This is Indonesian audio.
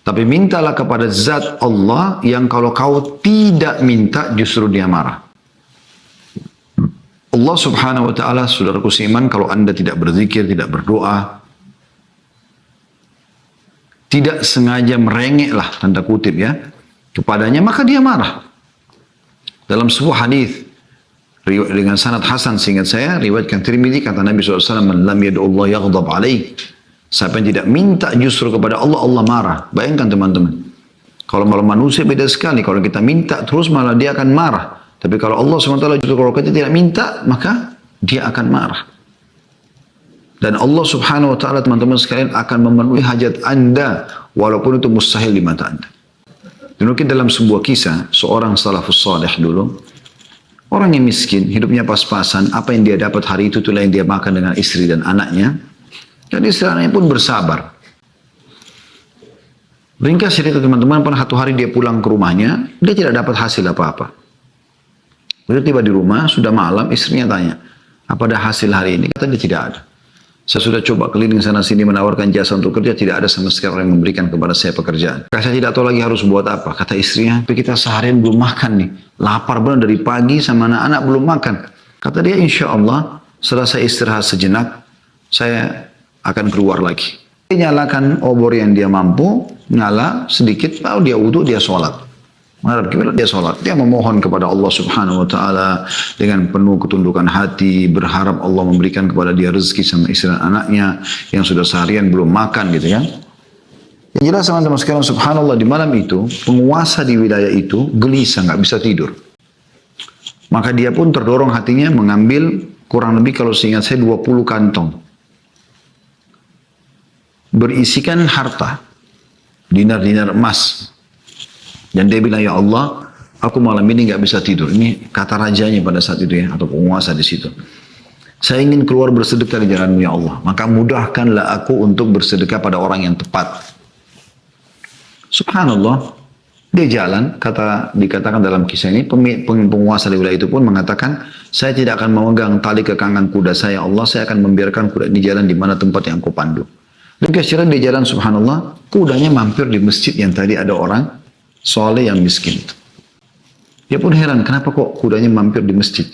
Tapi mintalah kepada zat Allah yang kalau kau tidak minta justru dia marah. Allah subhanahu wa ta'ala, saudaraku seiman, kalau anda tidak berzikir, tidak berdoa, tidak sengaja merengek lah, tanda kutip ya, kepadanya, maka dia marah. Dalam sebuah hadis dengan sanad hasan seingat saya, riwayatkan Tirmidzi, kata Nabi SAW, "Man lam yad'u Allah yaghdab alaih." Siapa yang tidak minta justru kepada Allah, Allah marah. Bayangkan teman-teman. Kalau malah manusia beda sekali. Kalau kita minta terus malah dia akan marah. Tapi kalau Allah SWT justru kalau kita tidak minta, maka dia akan marah. Dan Allah subhanahu wa ta'ala, teman-teman sekalian, akan memenuhi hajat anda walaupun itu mustahil di mata anda. Mungkin dalam sebuah kisah, seorang salafus salih dulu, orang yang miskin, hidupnya pas-pasan, apa yang dia dapat hari itu itulah yang dia makan dengan istri dan anaknya. Dan istri anaknya pun bersabar. Ringkas cerita teman-teman, pernah satu hari dia pulang ke rumahnya, dia tidak dapat hasil apa-apa. Begitu tiba di rumah, sudah malam, istrinya tanya, apa ada hasil hari ini? Kata dia tidak ada. Saya sudah coba keliling sana sini menawarkan jasa untuk kerja, tidak ada sama sekali orang yang memberikan kepada saya pekerjaan. Saya tidak tahu lagi harus buat apa. Kata istrinya, tapi kita seharian belum makan nih. Lapar benar dari pagi sama anak-anak belum makan. Kata dia, insya Allah setelah saya istirahat sejenak, saya akan keluar lagi. Dia nyalakan obor yang dia mampu, nyala sedikit, lalu dia wudhu, dia sholat. Dia sholat, dia memohon kepada Allah subhanahu wa ta'ala dengan penuh ketundukan hati, berharap Allah memberikan kepada dia rezeki sama istri dan anaknya yang sudah seharian belum makan gitu ya. Yang jelas teman-teman sekalian, subhanallah, di malam itu penguasa di wilayah itu gelisah, nggak bisa tidur. Maka dia pun terdorong hatinya mengambil kurang lebih kalau seingat saya 20 kantong berisikan harta, dinar-dinar emas. Dan dia bilang, ya Allah, aku malam ini nggak bisa tidur. Ini kata rajanya pada saat itu ya, atau penguasa di situ. Saya ingin keluar bersedekah di jalan-Mu ya Allah. Maka mudahkanlah aku untuk bersedekah pada orang yang tepat. Subhanallah, dia jalan, dikatakan dalam kisah ini, penguasa di wilayah itu pun mengatakan, saya tidak akan memegang tali kekangan kuda saya, Allah, saya akan membiarkan kuda ini jalan di mana tempat yang aku pandu. Dan kira dia jalan, subhanallah, kudanya mampir di masjid yang tadi ada orang soleh yang miskin. Dia pun heran, kenapa kok kudanya mampir di masjid?